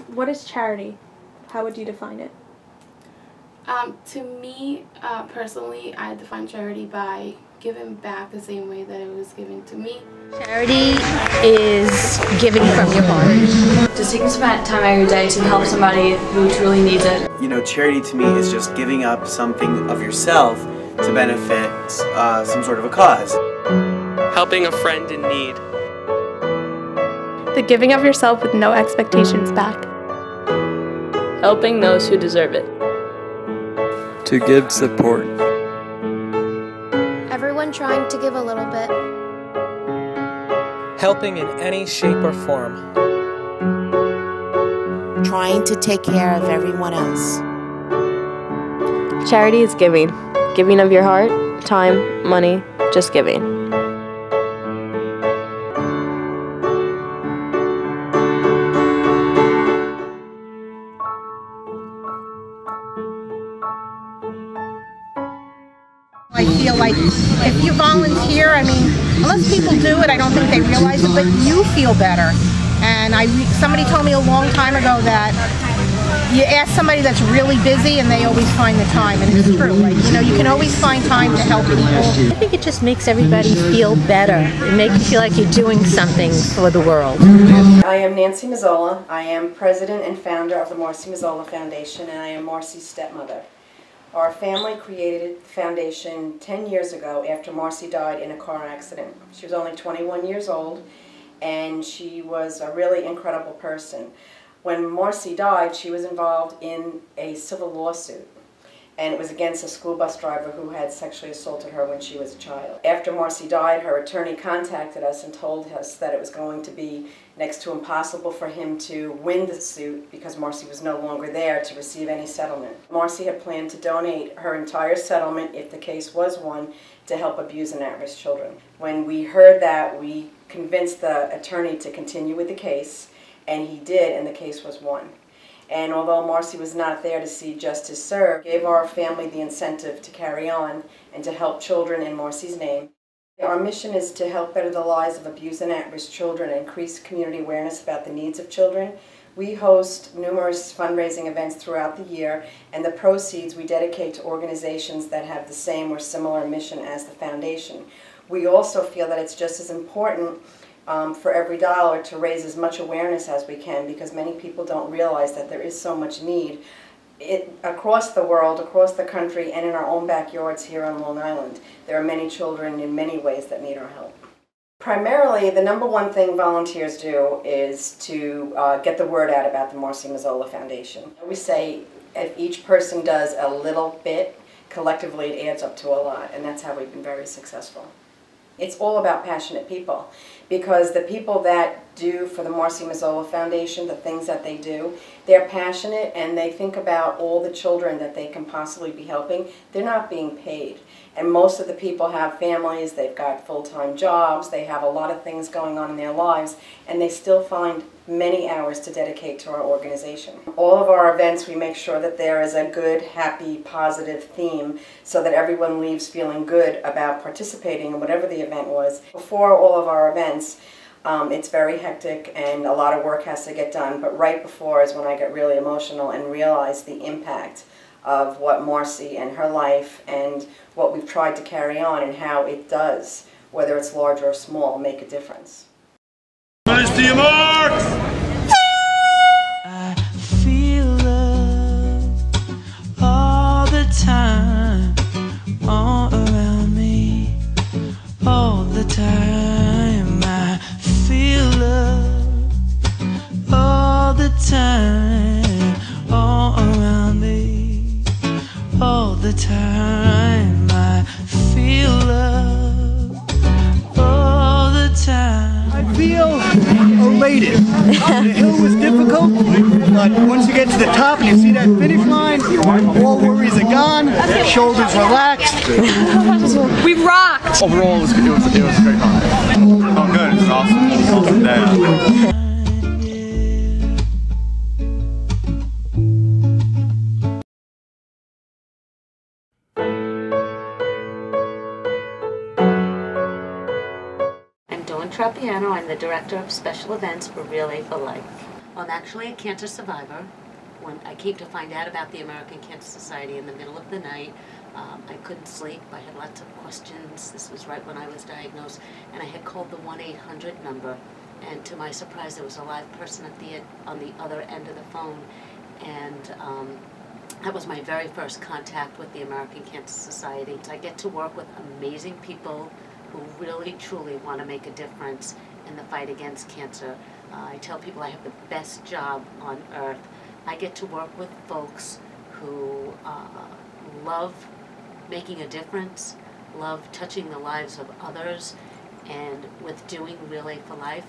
What is charity? How would you define it? To me, personally, I define charity by giving back the same way that it was given to me. Charity is giving from your heart. Just taking some time out of your day to help somebody who truly needs it. You know, charity to me is just giving up something of yourself to benefit some sort of a cause. Helping a friend in need. The giving of yourself with no expectations back. Helping those who deserve it. To give support. Everyone trying to give a little bit. Helping in any shape or form. Trying to take care of everyone else. Charity is giving. Giving of your heart, time, money, just giving. I feel like if you volunteer, I mean, unless people do it, I don't think they realize it, but you feel better. And somebody told me a long time ago that you ask somebody that's really busy and they always find the time, and it's true. Like, you know, you can always find time to help people. I think it just makes everybody feel better. It makes you feel like you're doing something for the world. I am Nancy Mazzola. I am president and founder of the Marcie Mazzola Foundation, and I am Marcie's stepmother. Our family created the foundation 10 years ago after Marcie died in a car accident. She was only 21 years old, and she was a really incredible person. When Marcie died, she was involved in a civil lawsuit, and it was against a school bus driver who had sexually assaulted her when she was a child. After Marcie died, her attorney contacted us and told us that it was going to be next to impossible for him to win the suit because Marcie was no longer there to receive any settlement. Marcie had planned to donate her entire settlement, if the case was won, to help abused and at-risk children. When we heard that, we convinced the attorney to continue with the case, and he did, and the case was won. And although Marcie was not there to see justice served, gave our family the incentive to carry on and to help children in Marcie's name. Our mission is to help better the lives of abused and at-risk children and increase community awareness about the needs of children. We host numerous fundraising events throughout the year, and the proceeds we dedicate to organizations that have the same or similar mission as the foundation. We also feel that it's just as important for every dollar to raise as much awareness as we can, because many people don't realize that there is so much need across the world, across the country, and in our own backyards here on Long Island. There are many children in many ways that need our help. Primarily, the number one thing volunteers do is to get the word out about the Marcie Mazzola Foundation. We say if each person does a little bit, collectively it adds up to a lot, and that's how we've been very successful. It's all about passionate people, because the people that do for the Marcie Mazzola Foundation, the things that they do, they're passionate and they think about all the children that they can possibly be helping. They're not being paid. And most of the people have families, they've got full-time jobs, they have a lot of things going on in their lives, and they still find many hours to dedicate to our organization. All of our events, we make sure that there is a good, happy, positive theme so that everyone leaves feeling good about participating in whatever the event was. Before all of our events, it's very hectic and a lot of work has to get done, but right before is when I get really emotional and realize the impact of what Marcie and her life and what we've tried to carry on and how it does, whether it's large or small, make a difference. Rise to your marks! I feel love all the time, all around me, all the time. I feel love all the time, all around me, all the time. I feel love all the time. I feel elated. The hill was difficult, but once you get to the top and you see that finish line, all worries are gone, shoulders relaxed. We rocked! Overall, it was a great time. Oh, good. It's awesome. It's an awesome day. I'm the Director of Special Events for Relay for Life. Well, I'm actually a cancer survivor. When I came to find out about the American Cancer Society in the middle of the night, I couldn't sleep. I had lots of questions. This was right when I was diagnosed, and I had called the 1-800 number. And to my surprise, there was a live person on the other end of the phone, and that was my very first contact with the American Cancer Society. I get to work with amazing people who really, truly want to make a difference in the fight against cancer. I tell people I have the best job on earth. I get to work with folks who love making a difference, love touching the lives of others, and with doing Relay for Life,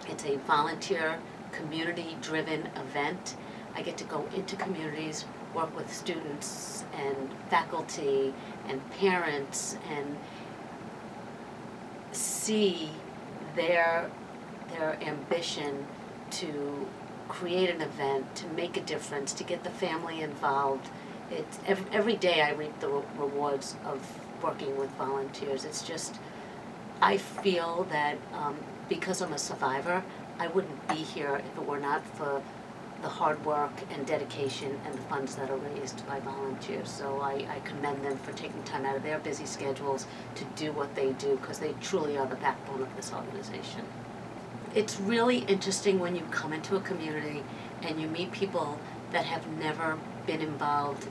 it's a volunteer, community-driven event. I get to go into communities, work with students and faculty and parents, and see their ambition to create an event, to make a difference, to get the family involved. It's every day I reap the rewards of working with volunteers. It's just, I feel that because I'm a survivor, I wouldn't be here if it were not for the hard work and dedication and the funds that are raised by volunteers. So I commend them for taking time out of their busy schedules to do what they do, because they truly are the backbone of this organization. It's really interesting when you come into a community and you meet people that have never been involved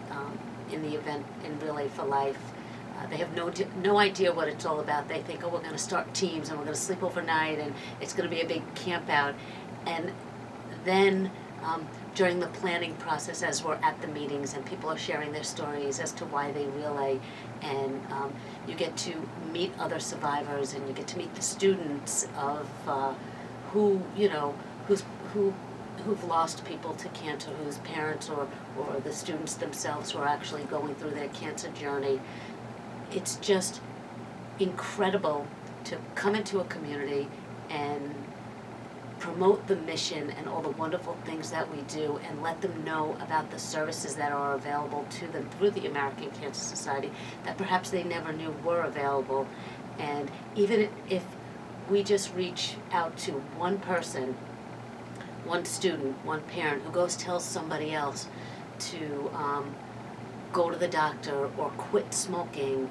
in the event in Relay for Life. They have no idea what it's all about. They think, oh, we're going to start teams and we're going to sleep overnight and it's going to be a big camp out. And then during the planning process, as we're at the meetings and people are sharing their stories as to why they relay, and you get to meet other survivors and you get to meet the students of who, you know, who've lost people to cancer, whose parents or the students themselves who are actually going through their cancer journey. It's just incredible to come into a community and promote the mission and all the wonderful things that we do, and let them know about the services that are available to them through the American Cancer Society that perhaps they never knew were available. And even if we just reach out to one person, one student, one parent who goes tells somebody else to go to the doctor or quit smoking,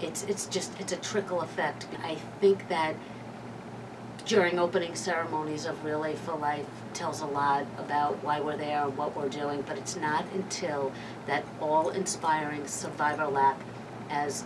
it's a trickle effect. I think that during opening ceremonies of Relay for Life tells a lot about why we're there and what we're doing, but it's not until that all-inspiring survivor lap, as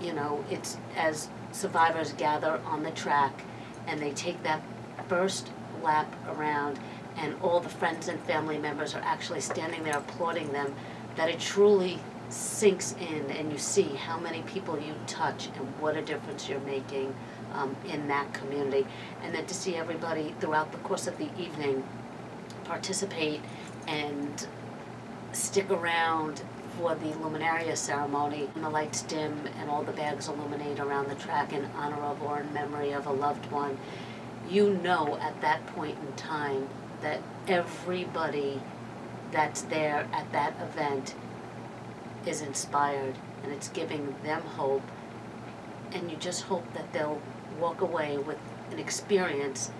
you know, it's as survivors gather on the track and they take that first lap around and all the friends and family members are actually standing there applauding them, that it truly sinks in and you see how many people you touch and what a difference you're making in that community. And then to see everybody throughout the course of the evening participate and stick around for the luminaria ceremony, and the lights dim and all the bags illuminate around the track in honor of or in memory of a loved one, you know at that point in time that everybody that's there at that event is inspired, and it's giving them hope, and you just hope that they'll walk away with an experience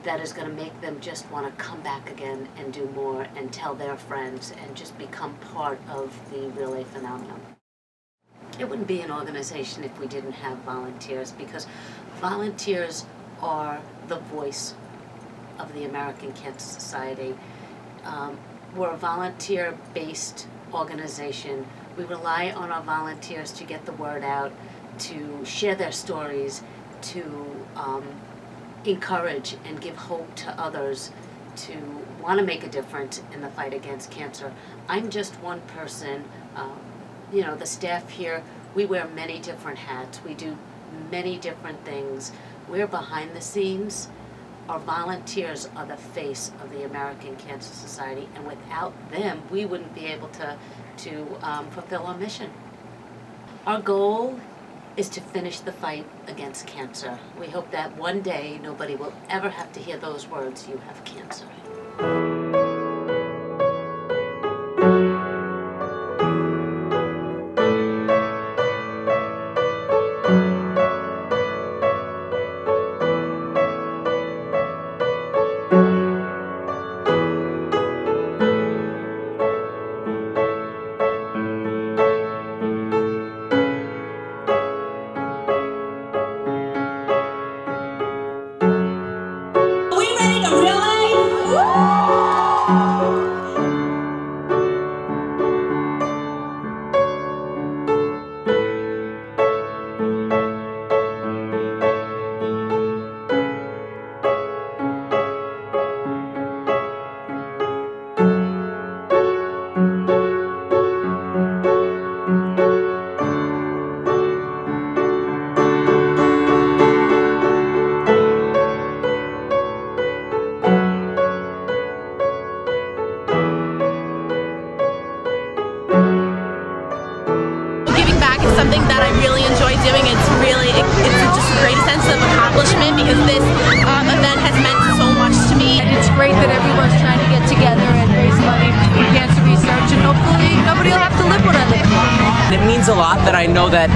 that is going to make them just want to come back again and do more and tell their friends and just become part of the Relay phenomenon. It wouldn't be an organization if we didn't have volunteers, because volunteers are the voice of the American Cancer Society. We're a volunteer-based organization. We rely on our volunteers to get the word out, to share their stories, to encourage and give hope to others, to want to make a difference in the fight against cancer. I'm just one person. You know, the staff here, we wear many different hats. We do many different things. We're behind the scenes. Our volunteers are the face of the American Cancer Society, and without them, we wouldn't be able to fulfill our mission. Our goal is to finish the fight against cancer. We hope that one day nobody will ever have to hear those words, "You have cancer." doing. It's just a great sense of accomplishment because this event has meant so much to me. And it's great that everyone's trying to get together and raise money for cancer research, and hopefully nobody will have to live what I live. It means a lot that I know that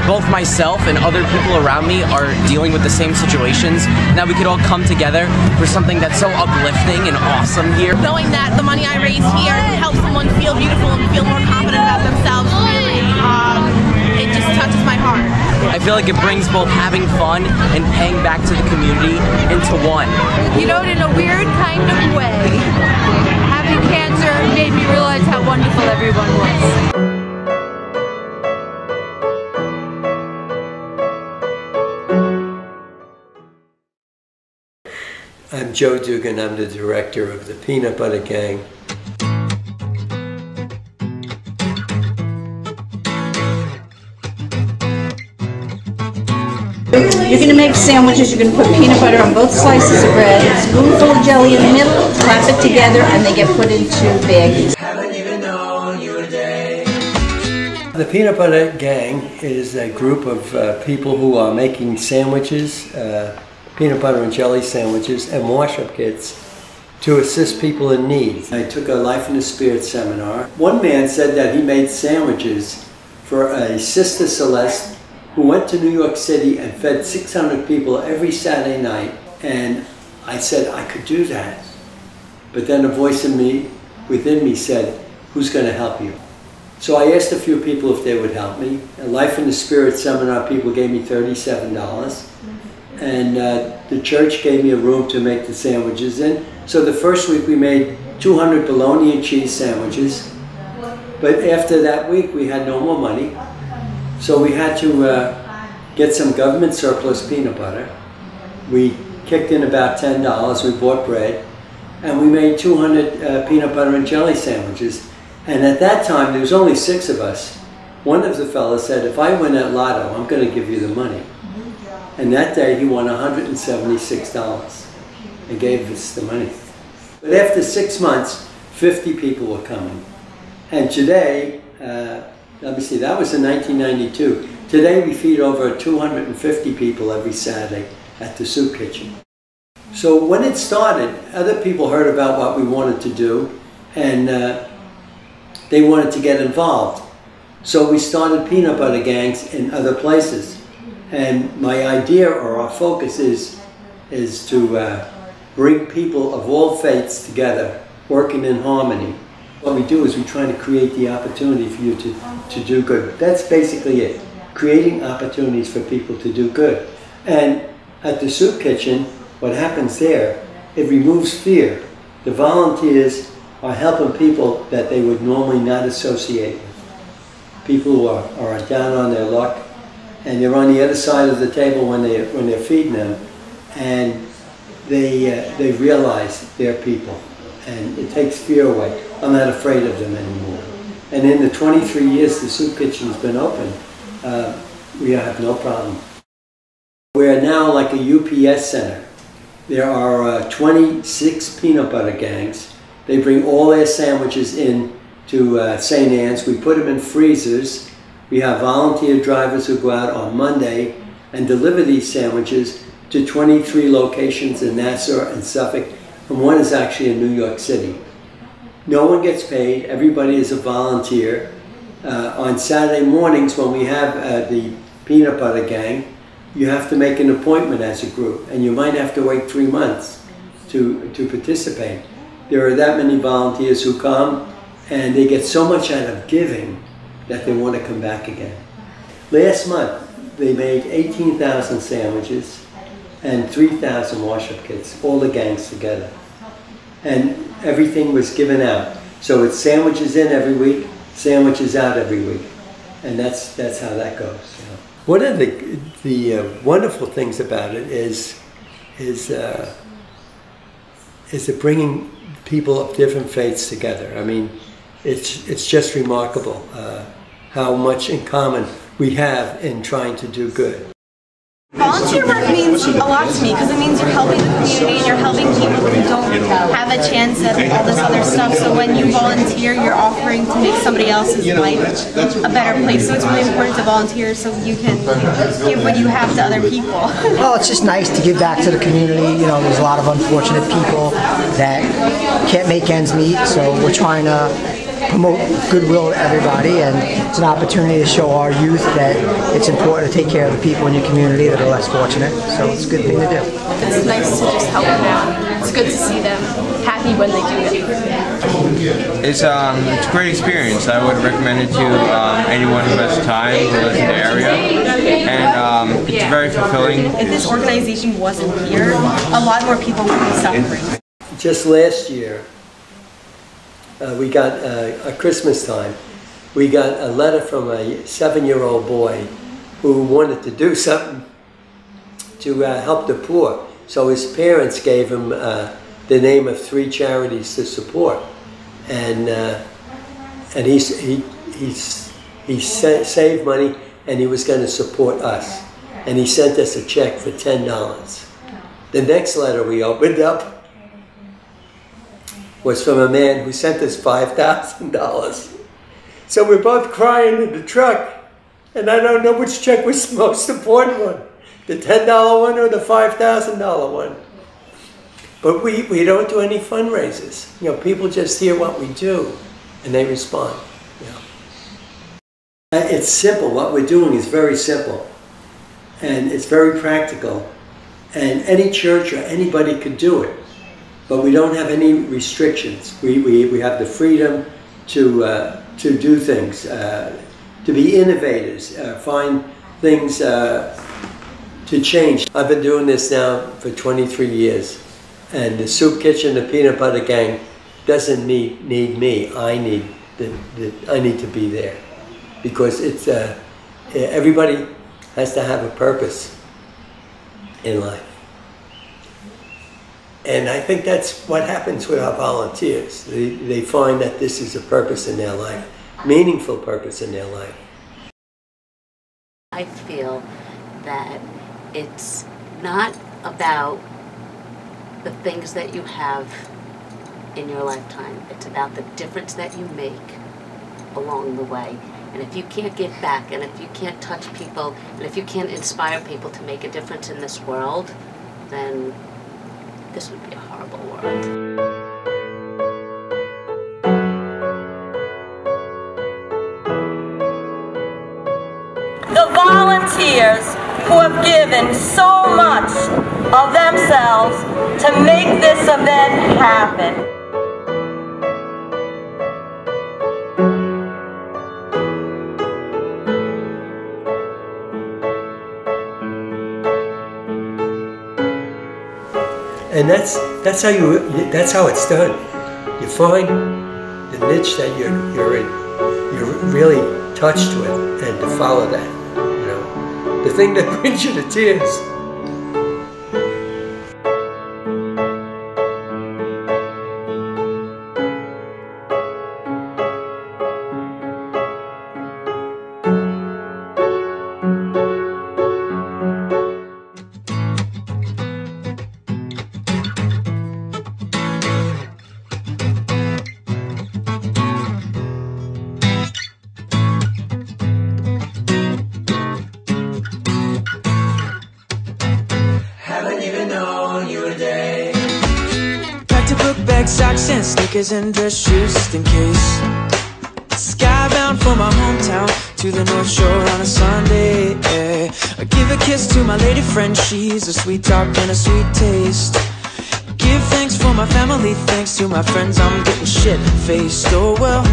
both myself and other people around me are dealing with the same situations, and that we could all come together for something that's so uplifting and awesome here. Knowing that the money I raise here helps someone feel beautiful and feel more confident about themselves, really, it just touches my heart. I feel like it brings both having fun and paying back to the community into one. You know, in a weird kind of way, having cancer made me realize how wonderful everyone was. I'm Joe Dugan. I'm the director of the Peanut Butter Gang. You're going to make sandwiches, you're going to put peanut butter on both slices of bread, a spoonful of jelly in the middle, clap it together, and they get put into baggies. The Peanut Butter Gang is a group of people who are making sandwiches, peanut butter and jelly sandwiches, and wash-up kits to assist people in need. I took a Life in the Spirit seminar. One man said that he made sandwiches for a Sister Celeste who went to New York City and fed 600 people every Saturday night. And I said I could do that. But then a voice in me, within me said, who's going to help you? So I asked a few people if they would help me. A Life in the Spirit seminar, people gave me $37. And the church gave me a room to make the sandwiches in. So the first week we made 200 bologna and cheese sandwiches. But after that week we had no more money. So we had to get some government surplus peanut butter. We kicked in about $10, we bought bread, and we made 200 peanut butter and jelly sandwiches. And at that time, there was only 6 of us. One of the fellas said, if I win at Lotto, I'm going to give you the money. And that day he won $176 and gave us the money. But after 6 months, 50 people were coming. And today, let me see, that was in 1992. Today we feed over 250 people every Saturday at the soup kitchen. So when it started, other people heard about what we wanted to do, and they wanted to get involved. So we started peanut butter gangs in other places. And my idea, or our focus, is to bring people of all faiths together, working in harmony. What we do is we try to create the opportunity for you to do good. That's basically it, creating opportunities for people to do good. And at the soup kitchen, what happens there, it removes fear. The volunteers are helping people that they would normally not associate with. People who are down on their luck, and they're on the other side of the table when they're feeding them, and they realize they're people, and it takes fear away. I'm not afraid of them anymore. And in the 23 years the soup kitchen's been open, we have no problem. We're now like a UPS center. There are 26 peanut butter gangs. They bring all their sandwiches in to St. Anne's. We put them in freezers. We have volunteer drivers who go out on Monday and deliver these sandwiches to 23 locations in Nassau and Suffolk, and one is actually in New York City. No one gets paid. Everybody is a volunteer. On Saturday mornings when we have the peanut butter gang, you have to make an appointment as a group, and you might have to wait 3 months to participate. There are that many volunteers who come, and they get so much out of giving that they want to come back again. Last month, they made 18,000 sandwiches and 3,000 wash-up kits, all the gangs together. And everything was given out. So it's sandwiches in every week, sandwiches out every week. And that's how that goes. You know. One of the wonderful things about it is it bringing people of different faiths together. I mean, it's just remarkable how much in common we have in trying to do good. Volunteer work means a lot to me because it means you're helping the community and you're helping people who don't have a chance at all this other stuff. So when you volunteer, you're offering to make somebody else's life a better place. So it's really important to volunteer so you can give what you have to other people. Well, it's just nice to give back to the community. You know, there's a lot of unfortunate people that can't make ends meet, so we're trying to promote goodwill to everybody, and it's an opportunity to show our youth that it's important to take care of the people in your community that are less fortunate, so it's a good thing to do. It's nice to just help them out. It's good to see them happy when they do it. It's a great experience. I would recommend it to anyone who has time who lives in the area, and it's very fulfilling. If this organization wasn't here, a lot more people would be suffering. Just last year, we got at Christmas time, we got a letter from a 7-year-old boy who wanted to do something to help the poor. So his parents gave him the name of 3 charities to support, and he saved money, and he was going to support us, and he sent us a check for $10. The next letter we opened up was from a man who sent us $5,000. So we're both crying in the truck, and I don't know which check was the most important one, the $10 one or the $5,000 one. But we don't do any fundraisers. You know, people just hear what we do, and they respond. You know. It's simple. What we're doing is very simple, and it's very practical, and any church or anybody could do it. But we don't have any restrictions. We have the freedom to do things, to be innovators, find things to change. I've been doing this now for 23 years, and the Soup Kitchen, the Peanut Butter Gang, doesn't need me. I need to be there, because it's everybody has to have a purpose in life. And I think that's what happens with our volunteers. They find that this is a purpose in their life, meaningful purpose in their life. I feel that it's not about the things that you have in your lifetime. It's about the difference that you make along the way. And if you can't give back, and if you can't touch people, and if you can't inspire people to make a difference in this world, then this would be a horrible world. The volunteers who have given so much of themselves to make this event happen. And that's how it's done. You find the niche that you're really touched with, and to follow that. You know, the thing that brings you to tears. Socks and sneakers and dress shoes just in case. Skybound for my hometown to the North Shore on a Sunday, yeah. I give a kiss to my lady friend, she's a sweet talk and a sweet taste. Give thanks for my family, thanks to my friends, I'm getting shit-faced. Oh well,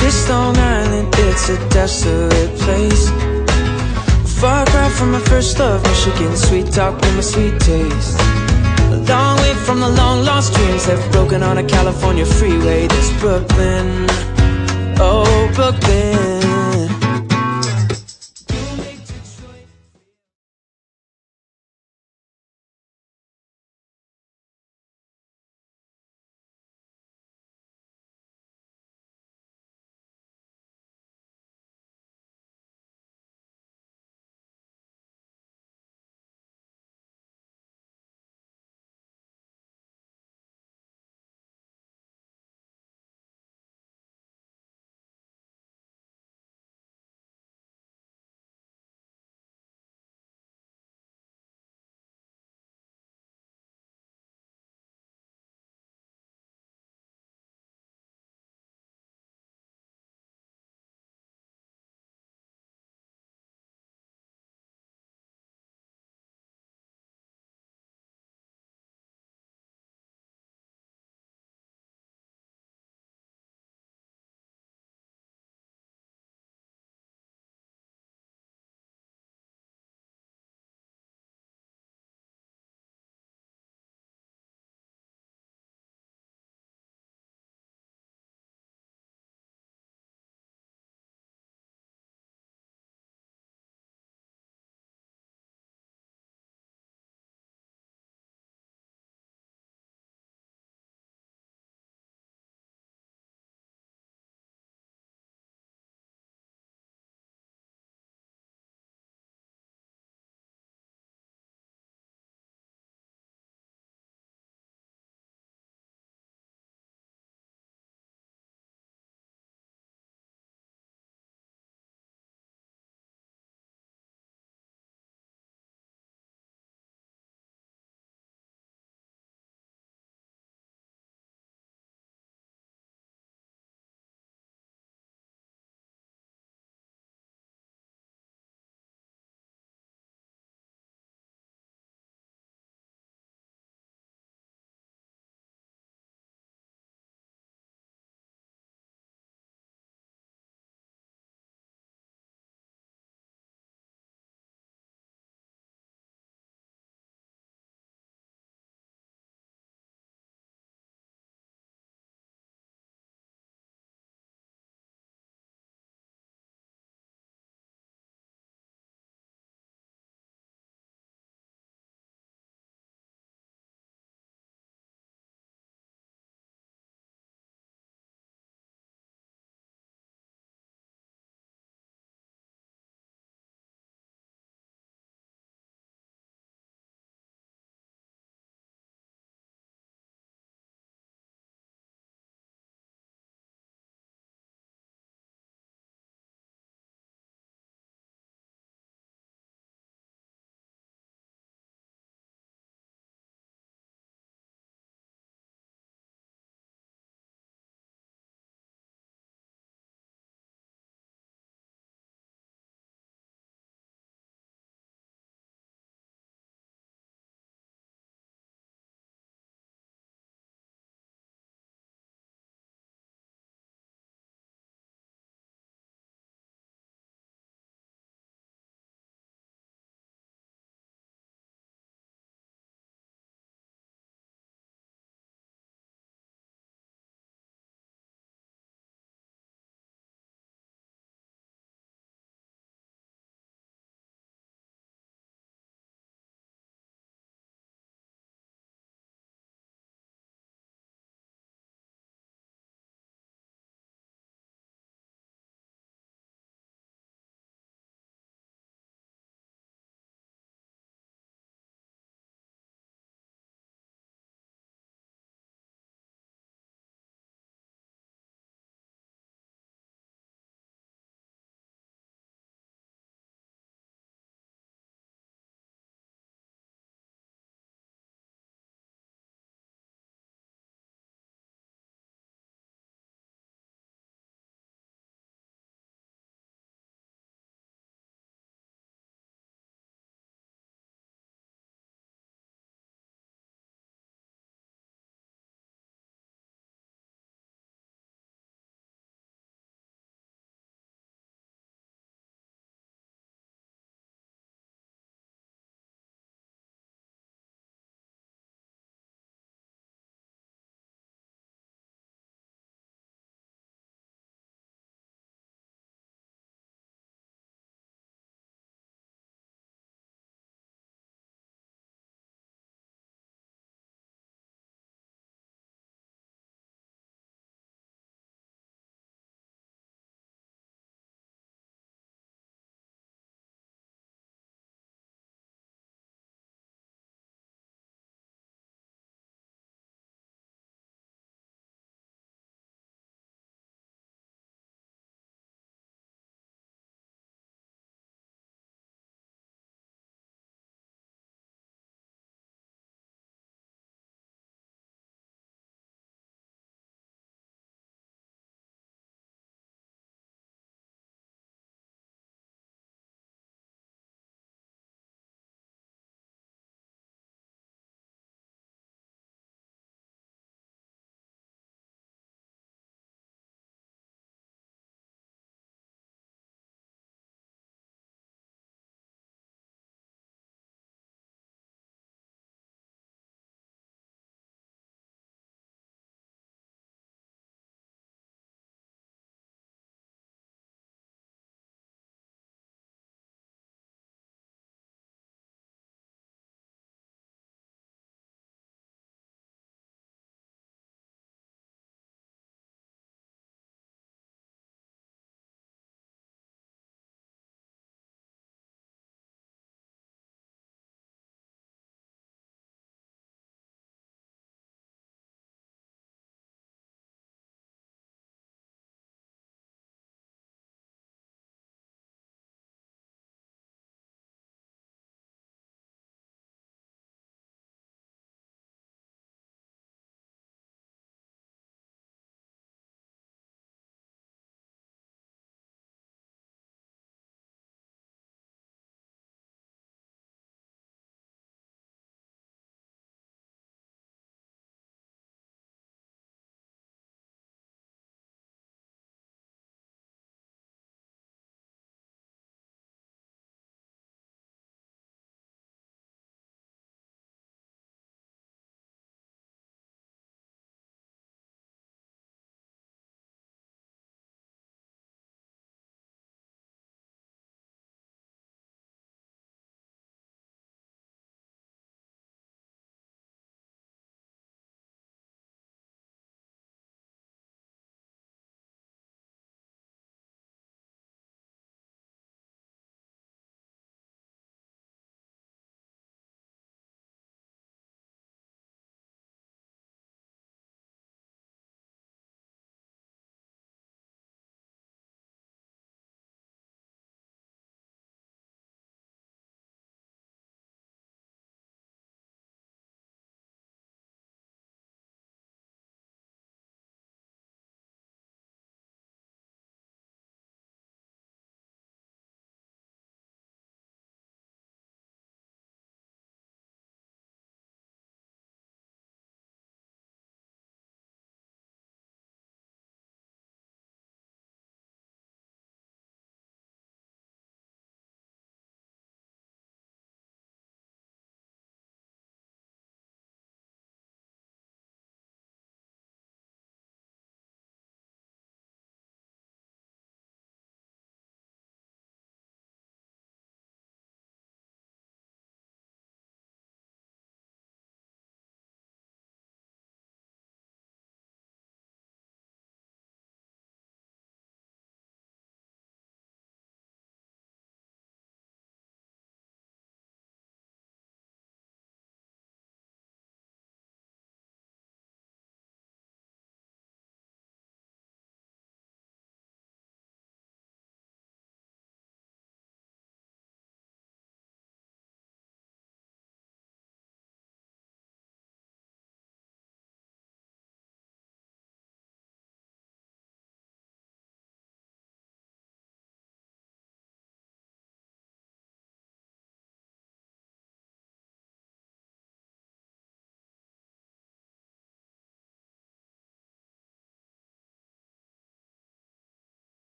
this Long Island, it's a desolate place. Far cry from my first love, Michigan, sweet talk and my sweet taste. A long way from the long lost dreams have broken on a California freeway. This Brooklyn, oh Brooklyn.